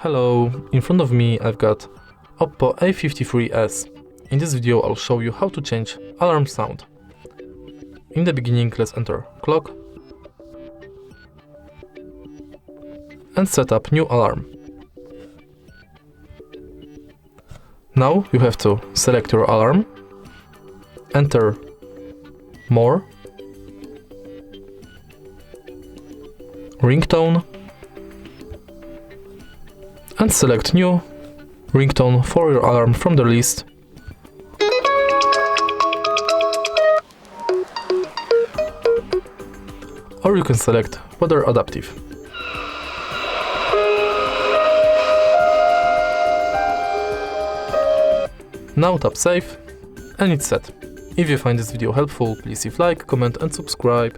Hello, in front of me I've got OPPO A53s. In this video I'll show you how to change alarm sound. In the beginning let's enter clock and set up new alarm. Now you have to select your alarm, enter more, ringtone, and select new ringtone for your alarm from the list. Or you can select weather adaptive. Now tap save and it's set. If you find this video helpful, please leave like, comment and subscribe.